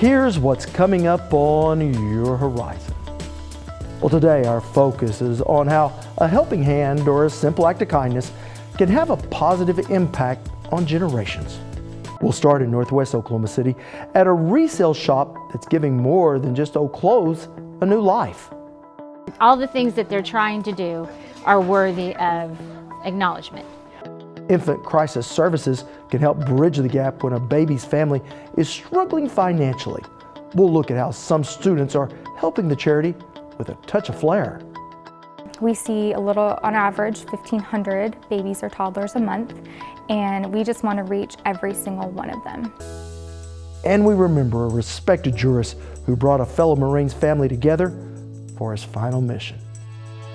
Here's what's coming up on your horizon. Well, today our focus is on how a helping hand or a simple act of kindness can have a positive impact on generations. We'll start in Northwest Oklahoma City at a resale shop that's giving more than just old clothes a new life. All the things that they're trying to do are worthy of acknowledgement. Infant Crisis Services can help bridge the gap when a baby's family is struggling financially. We'll look at how some students are helping the charity with a touch of flair. We see on average, 1,500 babies or toddlers a month, and we just want to reach every single one of them. And we remember a respected jurist who brought a fellow Marines family together for his final mission.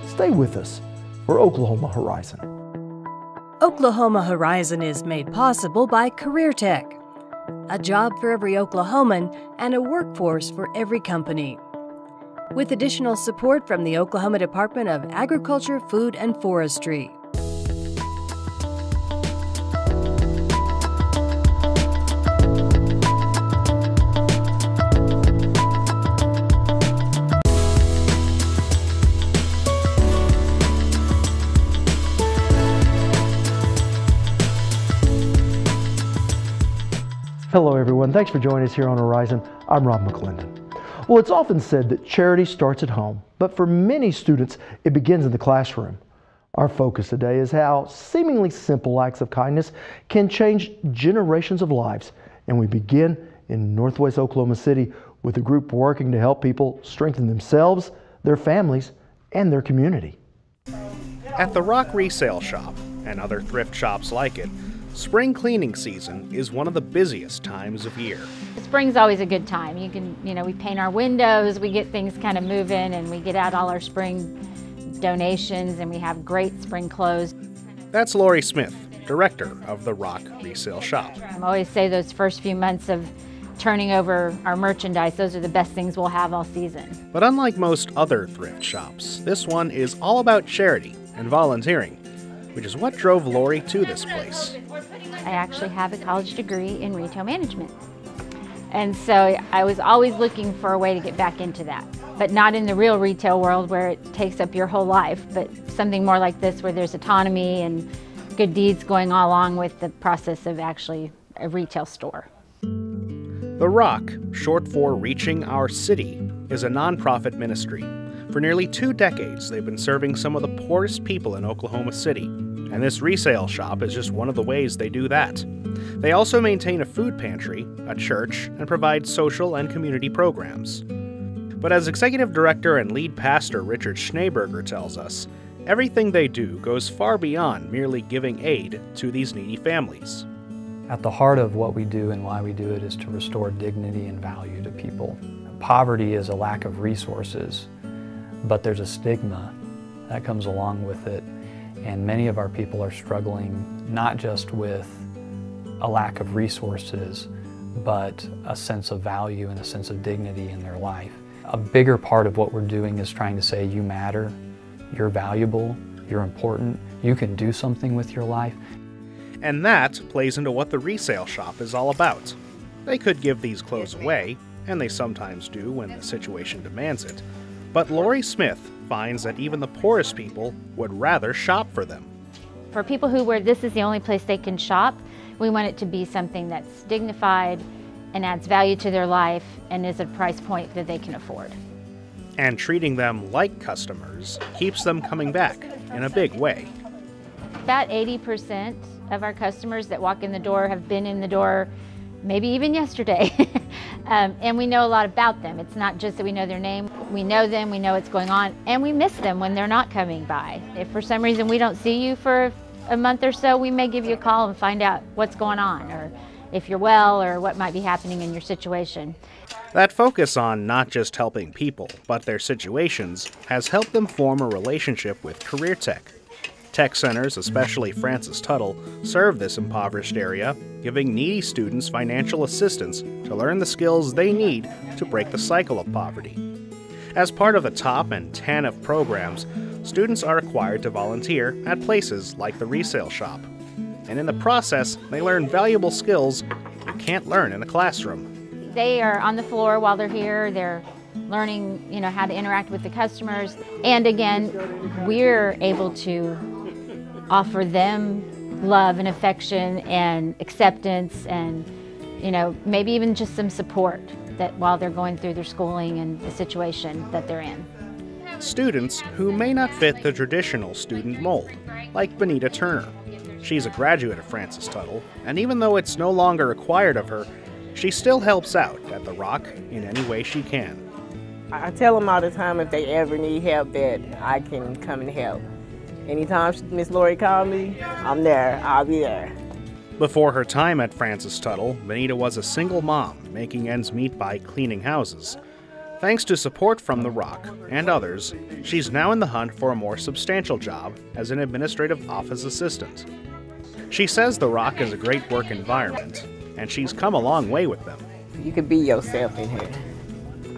Stay with us for Oklahoma Horizon. Oklahoma Horizon is made possible by Career Tech, a job for every Oklahoman and a workforce for every company. With additional support from the Oklahoma Department of Agriculture, Food, and Forestry. Hello everyone, thanks for joining us here on Horizon. I'm Rob McClendon. Well, it's often said that charity starts at home, but for many students, it begins in the classroom. Our focus today is how seemingly simple acts of kindness can change generations of lives. And we begin in Northwest Oklahoma City with a group working to help people strengthen themselves, their families, and their community. At the Rock Resale Shop and other thrift shops like it, spring cleaning season is one of the busiest times of year. Spring's always a good time. We paint our windows, we get things kind of moving, and we get out all our spring donations, and we have great spring clothes. That's Lori Smith, director of the Rock Resale Shop. I always say those first few months of turning over our merchandise, those are the best things we'll have all season. But unlike most other thrift shops, this one is all about charity and volunteering, which is what drove Lori to this place. I actually have a college degree in retail management. And so I was always looking for a way to get back into that, but not in the real retail world where it takes up your whole life, but something more like this where there's autonomy and good deeds going along with the process of actually a retail store. The Rock, short for Reaching Our City, is a nonprofit ministry. For nearly 2 decades, they've been serving some of the poorest people in Oklahoma City, and this resale shop is just one of the ways they do that. They also maintain a food pantry, a church, and provide social and community programs. But as executive director and lead pastor Richard Schneeberger tells us, everything they do goes far beyond merely giving aid to these needy families. At the heart of what we do and why we do it is to restore dignity and value to people. Poverty is a lack of resources, but there's a stigma that comes along with it, and many of our people are struggling not just with a lack of resources, but a sense of value and a sense of dignity in their life. A bigger part of what we're doing is trying to say you matter, you're valuable, you're important, you can do something with your life. And that plays into what the resale shop is all about. They could give these clothes away, and they sometimes do when the situation demands it. But Lori Smith finds that even the poorest people would rather shop for them. For people where this is the only place they can shop, we want it to be something that's dignified and adds value to their life and is a price point that they can afford. And treating them like customers keeps them coming back in a big way. About 80% of our customers that walk in the door have been in the door maybe even yesterday. And we know a lot about them. It's not just that we know their name. We know them, we know what's going on, and we miss them when they're not coming by. If for some reason we don't see you for a month or so, we may give you a call and find out what's going on, or if you're well, or what might be happening in your situation. That focus on not just helping people, but their situations, has helped them form a relationship with Career Tech. Tech centers, especially Francis Tuttle, serve this impoverished area, giving needy students financial assistance to learn the skills they need to break the cycle of poverty. As part of the top and TANF programs, students are required to volunteer at places like the resale shop. And in the process, they learn valuable skills you can't learn in a classroom. They are on the floor while they're here. They're learning, how to interact with the customers. And again, we're able to offer them love and affection and acceptance and, maybe even just some support that while they're going through their schooling and the situation that they're in. Students who may not fit the traditional student mold, like Benita Turner. She's a graduate of Francis Tuttle, and even though it's no longer required of her, she still helps out at the Rock in any way she can. I tell them all the time if they ever need help that I can come and help. Anytime Miss Lori calls me, I'm there, I'll be there. Before her time at Francis Tuttle, Benita was a single mom making ends meet by cleaning houses. Thanks to support from the Rock and others, she's now in the hunt for a more substantial job as an administrative office assistant. She says the Rock is a great work environment, and she's come a long way with them. You can be yourself in here.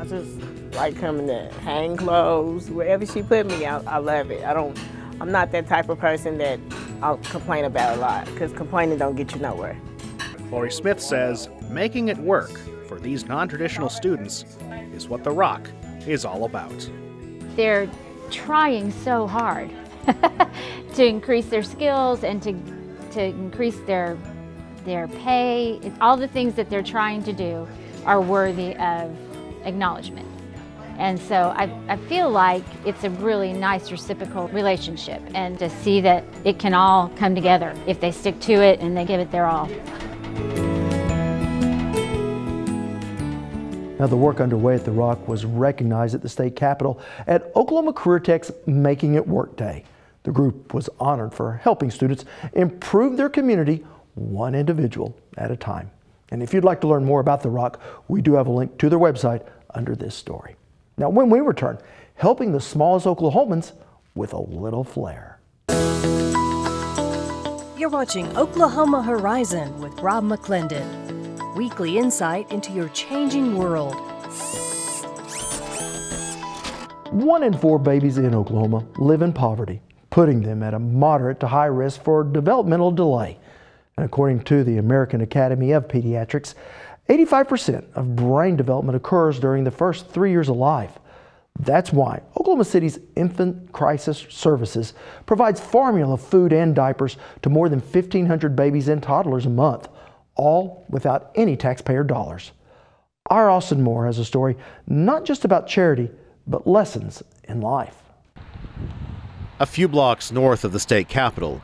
I just like coming to hang clothes. Wherever she put me, I love it. I'm not that type of person that I'll complain about a lot, because complaining don't get you nowhere. Lori Smith says making it work for these non-traditional students is what the Rock is all about. They're trying so hard to increase their skills and to increase their pay. All the things that they're trying to do are worthy of acknowledgement. And so I feel like it's a really nice reciprocal relationship, and to see that it can all come together if they stick to it and they give it their all. Now, the work underway at the Rock was recognized at the state capitol at Oklahoma Career Tech's Making It Work Day. The group was honored for helping students improve their community one individual at a time. And if you'd like to learn more about the Rock, we do have a link to their website under this story. Now, when we return, helping the smallest Oklahomans with a little flair. You're watching Oklahoma Horizon with Rob McClendon. Weekly insight into your changing world. 1 in 4 babies in Oklahoma live in poverty, putting them at a moderate to high risk for developmental delay. And according to the American Academy of Pediatrics, 85% of brain development occurs during the first 3 years of life. That's why Oklahoma City's Infant Crisis Services provides formula, food, and diapers to more than 1,500 babies and toddlers a month, all without any taxpayer dollars. Our Austin Moore has a story not just about charity, but lessons in life. A few blocks north of the state capitol,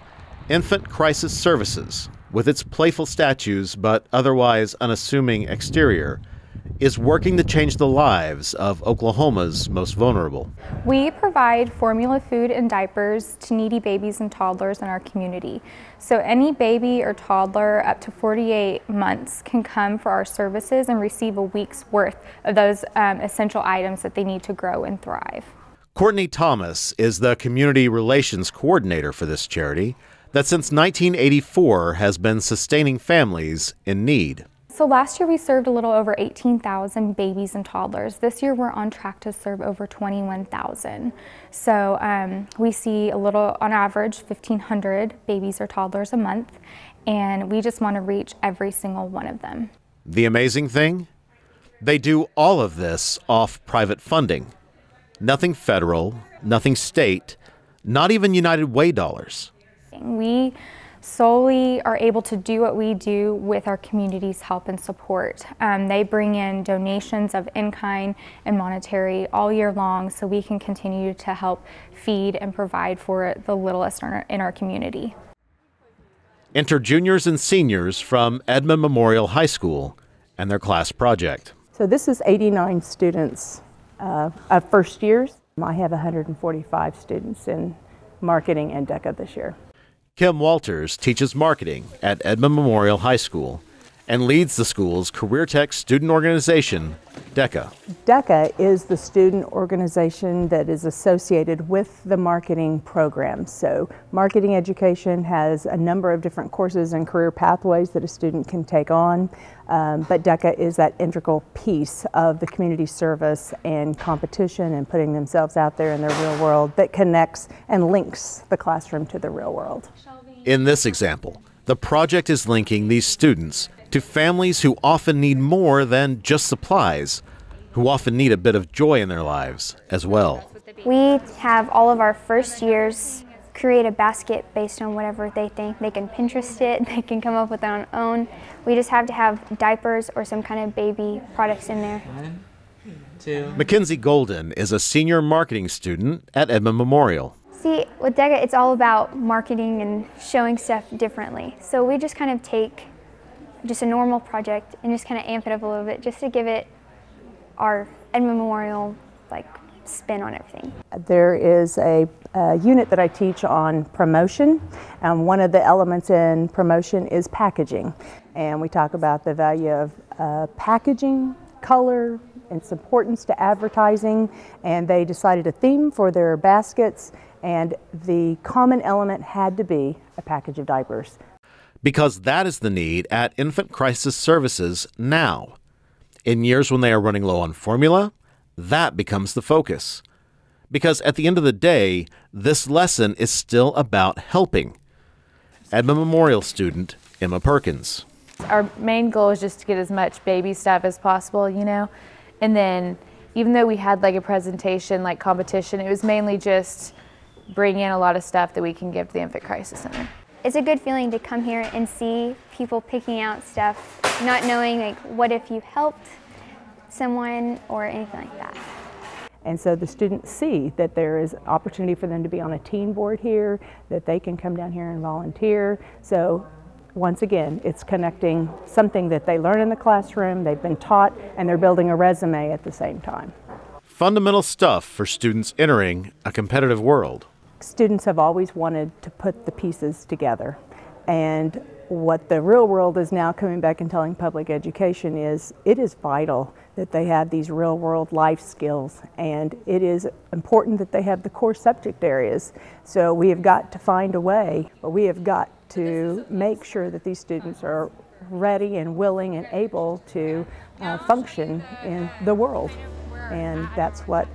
Infant Crisis Services, with its playful statues but otherwise unassuming exterior, is working to change the lives of Oklahoma's most vulnerable. We provide formula, food, and diapers to needy babies and toddlers in our community. So any baby or toddler up to 48 months can come for our services and receive a week's worth of those essential items that they need to grow and thrive. Courtney Thomas is the Community Relations Coordinator for this charity that since 1984 has been sustaining families in need. So last year we served a little over 18,000 babies and toddlers. This year we're on track to serve over 21,000. So we see a little, on average, 1,500 babies or toddlers a month, and we just want to reach every single one of them. The amazing thing? They do all of this off private funding. Nothing federal, nothing state, not even United Way dollars. We solely are able to do what we do with our community's help and support. They bring in donations of in-kind and monetary all year long, so we can continue to help feed and provide for the littlest in our community. Enter juniors and seniors from Edmond Memorial High School and their class project. So this is 89 students of first years. I have 145 students in marketing and DECA this year. Kim Walters teaches marketing at Edmond Memorial High School and leads the school's Career Tech student organization, DECA. DECA is the student organization that is associated with the marketing program. So marketing education has a number of different courses and career pathways that a student can take on, but DECA is that integral piece of the community service and competition and putting themselves out there in the real world that connects and links the classroom to the real world. In this example, the project is linking these students to families who often need more than just supplies, who often need a bit of joy in their lives as well. We have all of our first years create a basket based on whatever they think. They can Pinterest it, they can come up with their own. We just have to have diapers or some kind of baby products in there. Mackenzie Golden is a senior marketing student at Edmond Memorial. See, with DECA, it's all about marketing and showing stuff differently. So we just kind of take just a normal project and just kind of amp it up a little bit just to give it our Edmond Memorial spin on everything. There is a unit that I teach on promotion, and one of the elements in promotion is packaging. And we talk about the value of packaging, color, and its importance to advertising, and they decided a theme for their baskets, and the common element had to be a package of diapers. Because that is the need at Infant Crisis Services now. In years when they are running low on formula, that becomes the focus. Because at the end of the day, this lesson is still about helping. Edmond Memorial student Emma Perkins. Our main goal is just to get as much baby stuff as possible, you know, and then even though we had a presentation competition, it was mainly just bring in a lot of stuff that we can give to the Infant Crisis Center. It's a good feeling to come here and see people picking out stuff, not knowing what if you helped someone or anything like that. And so the students see that there is opportunity for them to be on a teen board here, that they can come down here and volunteer. So once again, it's connecting something that they learn in the classroom, they've been taught, and they're building a resume at the same time. Fundamental stuff for students entering a competitive world. Students have always wanted to put the pieces together. And what the real world is now coming back and telling public education is it is vital that they have these real world life skills, and it is important that they have the core subject areas. So we have got to find a way, but we have got to make sure that these students are ready and willing and able to function in the world. And that's what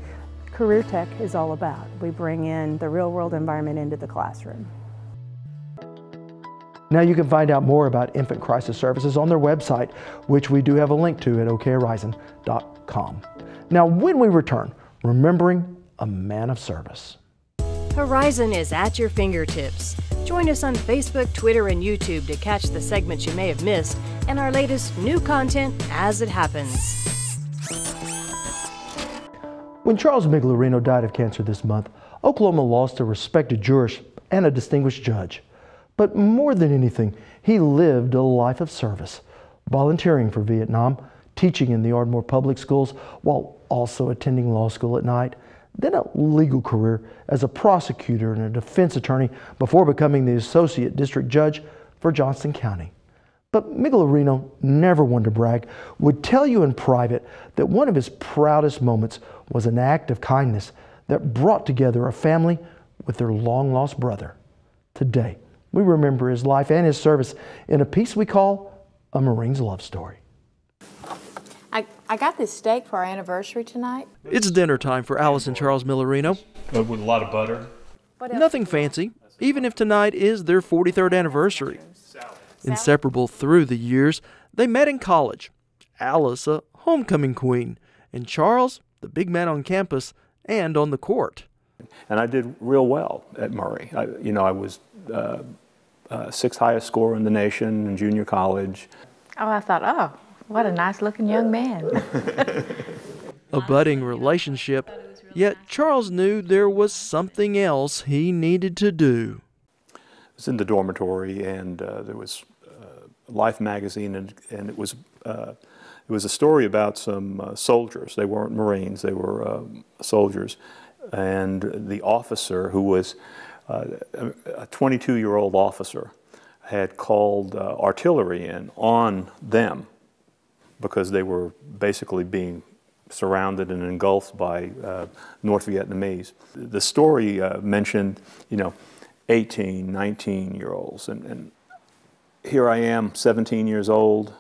Career Tech is all about. We bring in the real world environment into the classroom. Now you can find out more about Infant Crisis Services on their website, which we do have a link to at okhorizon.com. Now when we return, remembering a man of service. Horizon is at your fingertips. Join us on Facebook, Twitter, and YouTube to catch the segments you may have missed and our latest new content as it happens. When Charles Migliorino died of cancer this month, Oklahoma lost a respected jurist and a distinguished judge. But more than anything, he lived a life of service, volunteering for Vietnam, teaching in the Ardmore Public Schools while also attending law school at night, then a legal career as a prosecutor and a defense attorney before becoming the associate district judge for Johnston County. But Migliorino, never one to brag, would tell you in private that one of his proudest moments was an act of kindness that brought together a family with their long-lost brother. Today, we remember his life and his service in a piece we call A Marine's Love Story. I got this steak for our anniversary tonight. It's dinner time for Alice and Charles Migliorino. With a lot of butter. Nothing fancy, even if tonight is their 43rd anniversary. Inseparable through the years, they met in college. Alice, a homecoming queen, and Charles, the big man on campus and on the court. And I did real well at Murray. I was sixth highest scorer in the nation in junior college. Oh, I thought, oh, what a nice looking young man. A budding relationship, yet Charles knew there was something else he needed to do. I was in the dormitory, and there was Life magazine, and it was a story about some soldiers. They weren't Marines, they were soldiers. And the officer, who was a 22-year-old officer, had called artillery in on them because they were basically being surrounded and engulfed by North Vietnamese. The story mentioned, 18, 19-year-olds, and here I am, 17 years old,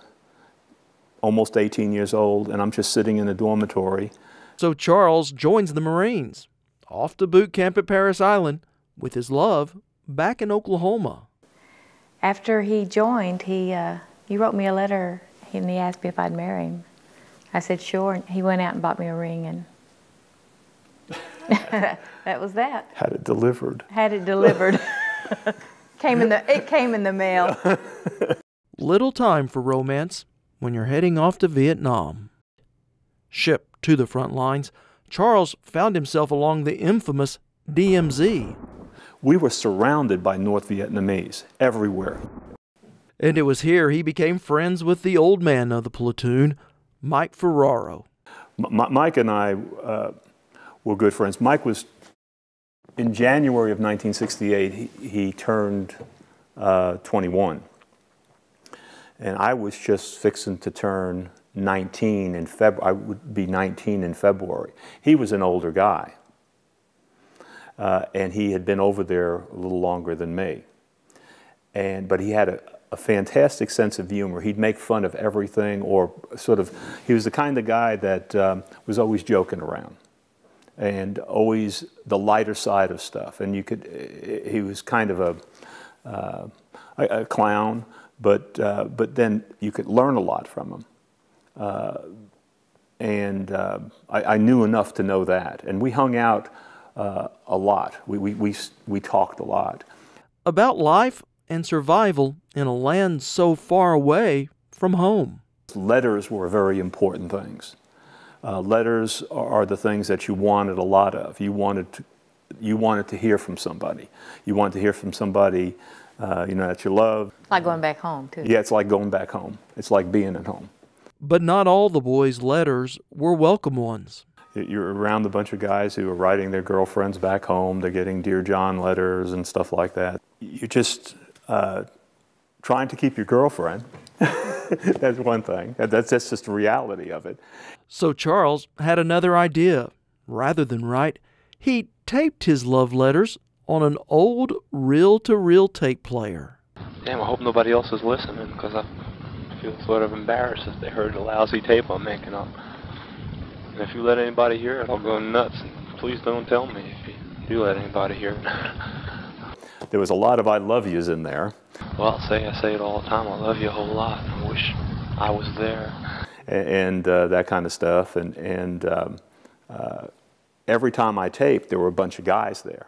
almost 18 years old, and I'm just sitting in a dormitory. So Charles joins the Marines, off to boot camp at Parris Island, with his love back in Oklahoma. After he joined, he he wrote me a letter and he asked me if I'd marry him. I said, sure. And he went out and bought me a ring, and that was that. Had it delivered. Had it delivered. It came in the mail. Little time for romance when you're heading off to Vietnam. Shipped to the front lines, Charles found himself along the infamous DMZ. We were surrounded by North Vietnamese everywhere. And it was here he became friends with the old man of the platoon, Mike Ferraro. Mike and I were good friends. Mike was, in January of 1968, he turned 21. And I was just fixing to turn 19 in February. I would be 19 in February. He was an older guy. And he had been over there a little longer than me. But he had a fantastic sense of humor. He'd make fun of everything, or he was the kind of guy that was always joking around and always the lighter side of stuff. And he was kind of a clown, but then you could learn a lot from him. I knew enough to know that. And we hung out a lot. We talked a lot. About life and survival in a land so far away from home. Letters were very important things. Letters are the things that you wanted a lot of. You wanted to hear from somebody. You wanted to hear from somebody that you love. Like going back home, too. Yeah, it's like going back home. It's like being at home. But not all the boys' letters were welcome ones. You're around a bunch of guys who are writing their girlfriends back home. They're getting Dear John letters and stuff like that. You're just trying to keep your girlfriend. That's one thing. That's just the reality of it. So Charles had another idea. Rather than write, he taped his love letters on an old reel-to-reel tape player. Damn, I hope nobody else is listening, because I feel sort of embarrassed if they heard the lousy tape I'm making up. And if you let anybody hear it, I'll go nuts. Please don't tell me if you do let anybody hear it. There was a lot of I love yous in there. Well, I say it all the time. I love you a whole lot. I wish I was there. And that kind of stuff. And every time I taped, there were a bunch of guys there.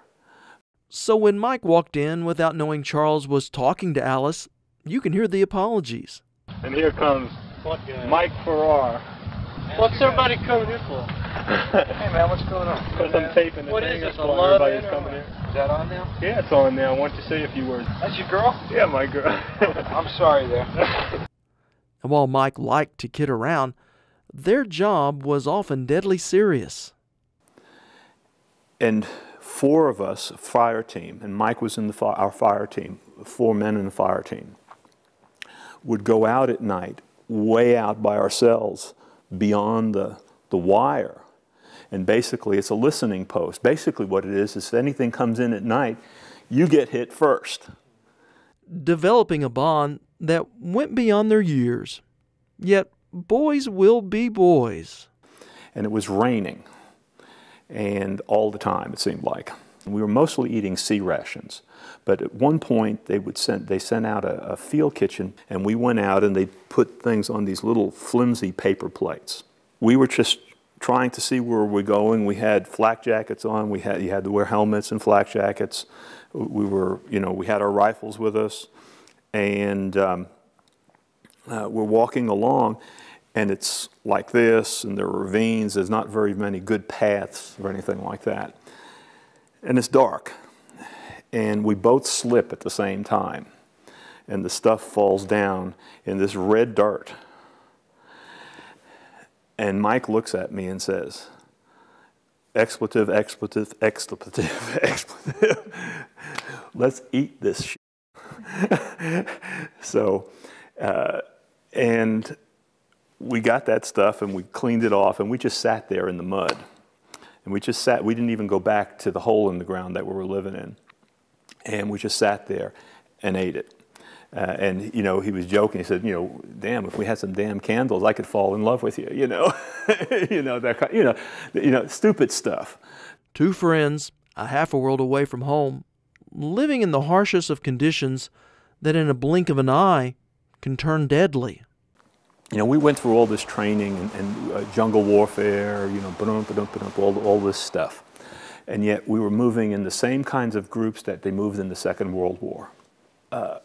So when Mike walked in without knowing Charles was talking to Alice, you can hear the apologies. And here comes Mike Ferraro. What's everybody coming here for? Hey man, what's going on? Because I'm taping the thing. That's why everybody's coming here. Is that on now? Yeah, it's on now. I want you to say a few words. That's your girl? Yeah, my girl. I'm sorry there. And while Mike liked to kid around, their job was often deadly serious. And 4 of us, fire team, and Mike was in our fire team, 4 men in the fire team, would go out at night, way out by ourselves, beyond the wire. And basically, it's a listening post. Basically what it is if anything comes in at night, you get hit first. Developing a bond that went beyond their years. Yet, boys will be boys. And it was raining, and all the time, it seemed like. We were mostly eating sea rations. But at one point, they sent out a field kitchen, and we went out and they put things on these little flimsy paper plates. We were just trying to see where we're going. We had flak jackets on. You had to wear helmets and flak jackets. We had our rifles with us, and we're walking along, and it's like this, and there are ravines. There's not very many good paths or anything like that, and it's dark. And we both slip at the same time. And the stuff falls down in this red dirt. And Mike looks at me and says, expletive, expletive, expletive, expletive. Let's eat this shit. So, and we got that stuff and we cleaned it off and we just sat there in the mud. And we didn't even go back to the hole in the ground that we were living in. And we just sat there and ate it. And, he was joking. He said, damn, if we had some damn candles, I could fall in love with you, stupid stuff. 2 friends, a half a world away from home, living in the harshest of conditions that in a blink of an eye can turn deadly. You know, we went through all this training and jungle warfare, you know, all this stuff. And yet we were moving in the same kinds of groups that they moved in the Second World War.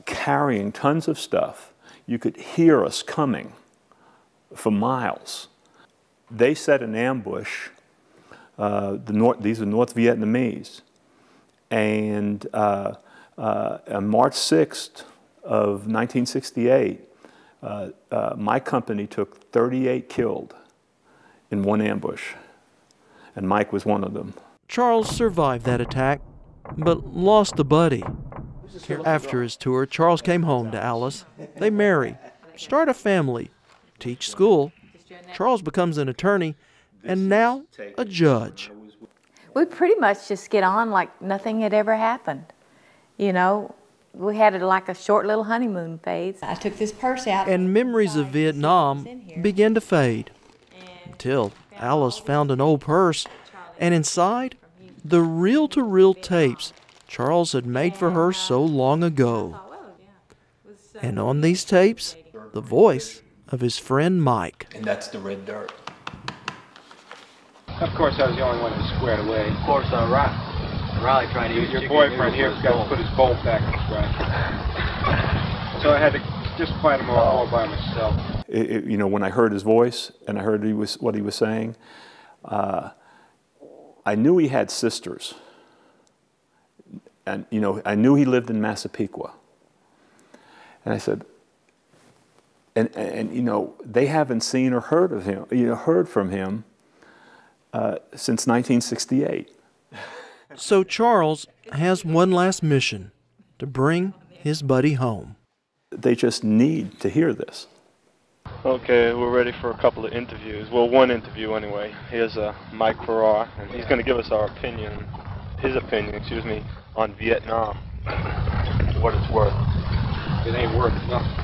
Carrying tons of stuff. You could hear us coming for miles. They set an ambush. These are North Vietnamese. And on March 6th of 1968, my company took 38 killed in one ambush, and Mike was one of them. Charles survived that attack, but lost a buddy. After his tour, Charles came home to Alice. They marry, start a family, teach school. Charles becomes an attorney, and now a judge. We pretty much just get on like nothing had ever happened. You know, we had like a short little honeymoon phase. I took this purse out. And memories of Vietnam began to fade, until Alice found an old purse, and inside, the reel-to-reel tapes Charles had made for her so long ago. And on these tapes, the voice of his friend Mike. And that's the red dirt. Of course, I was the only one who was squared away. Of course, Riley tried to use your boyfriend here got to put his bolt back in his right. So I had to just fight him all by myself. You know, when I heard his voice and I heard what he was saying, I knew he had sisters. And, you know, I knew he lived in Massapequa. And I said, and you know, they haven't seen or heard of him, heard from him since 1968. So Charles has one last mission, to bring his buddy home. They just need to hear this. Okay, we're ready for a couple of interviews. Well, one interview anyway. Here's Mike Farrar, and he's going to give us his opinion, on Vietnam. What it's worth. It ain't worth nothing.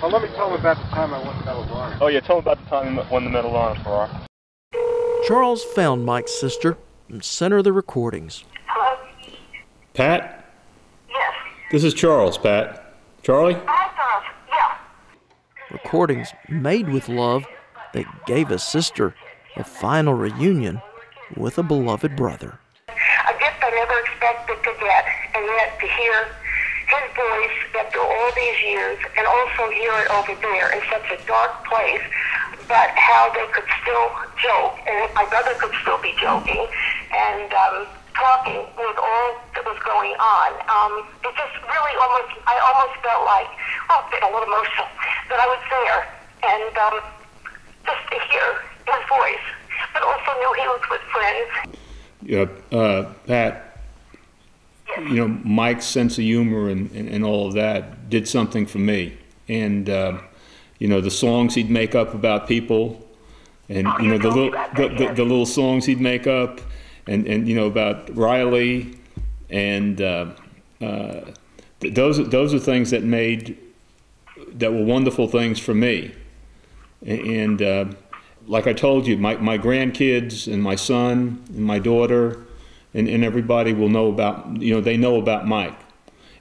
Well, let me tell him about the time I won the Medal of Honor. Oh yeah, tell him about the time you won the Medal of Honor, Farrar. Charles found Mike's sister and sent her the recordings. Hello? Pat? Yes. This is Charles, Pat. Charlie? Hi, Charles. Yeah. Recordings made with love that gave a sister a final reunion with a beloved brother. A gift I never expected to get, and yet to hear his voice after all these years, and also hear it over there in such a dark place, but how they could still joke, and my brother could still be joking, and talking with all that was going on. It just really I almost felt like, I'm getting a little emotional, that I was there, and just to hear his voice, but also knew he was with friends. Pat, you know, Mike's sense of humor and all of that did something for me. And, you know, the songs he'd make up about people, and, you know, the little songs he'd make up, and you know, about Riley, and those are things that were wonderful things for me. And like I told you, my grandkids and my son and my daughter and everybody will know about, you know, they know about Mike.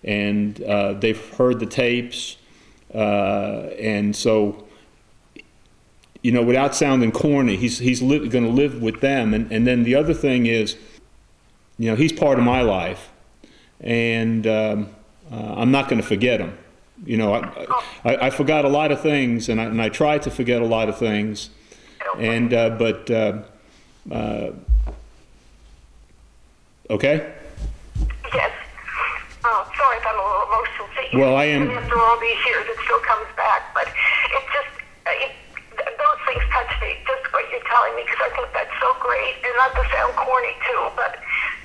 And they've heard the tapes. And so, you know, without sounding corny, he's going to live with them. And then the other thing is, you know, he's part of my life. And I'm not going to forget him. You know, I forgot a lot of things, and I tried to forget a lot of things. And okay? Yes. Sorry if I'm a little emotional. See, well, I am. After all these years, it still comes back, but it just, those things touch me, just what you're telling me, because I think that's so great, and not to sound corny too, but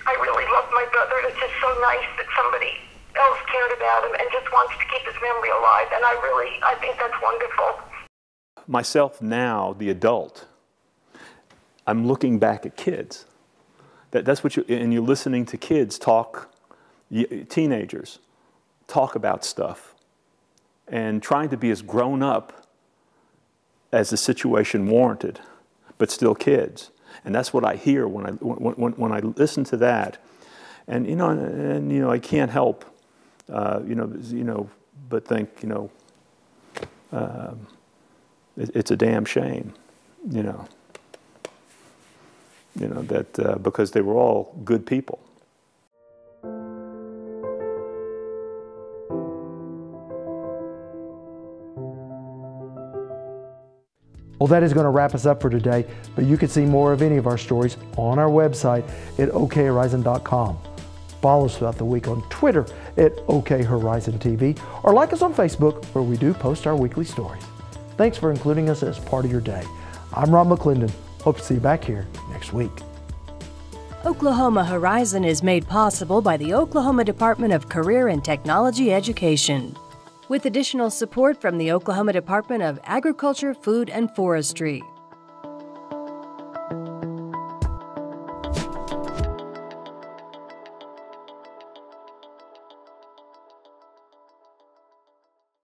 I really love my brother, and it's just so nice that somebody else cared about him and just wants to keep his memory alive, and I think that's wonderful. Myself now, the adult, I'm looking back at kids. That's what and you're listening to kids talk, teenagers talk about stuff, and trying to be as grown up as the situation warranted, but still kids. And that's what I hear when I listen to that. And you know, I can't help, but think, it's a damn shame, you know, that because they were all good people. Well, that is going to wrap us up for today, but you can see more of any of our stories on our website at okhorizon.com. Follow us throughout the week on Twitter at OKHorizonTV, or like us on Facebook, where we do post our weekly stories. Thanks for including us as part of your day. I'm Rob McClendon. Hope to see you back here next week. Oklahoma Horizon is made possible by the Oklahoma Department of Career and Technology Education, with additional support from the Oklahoma Department of Agriculture, Food, and Forestry.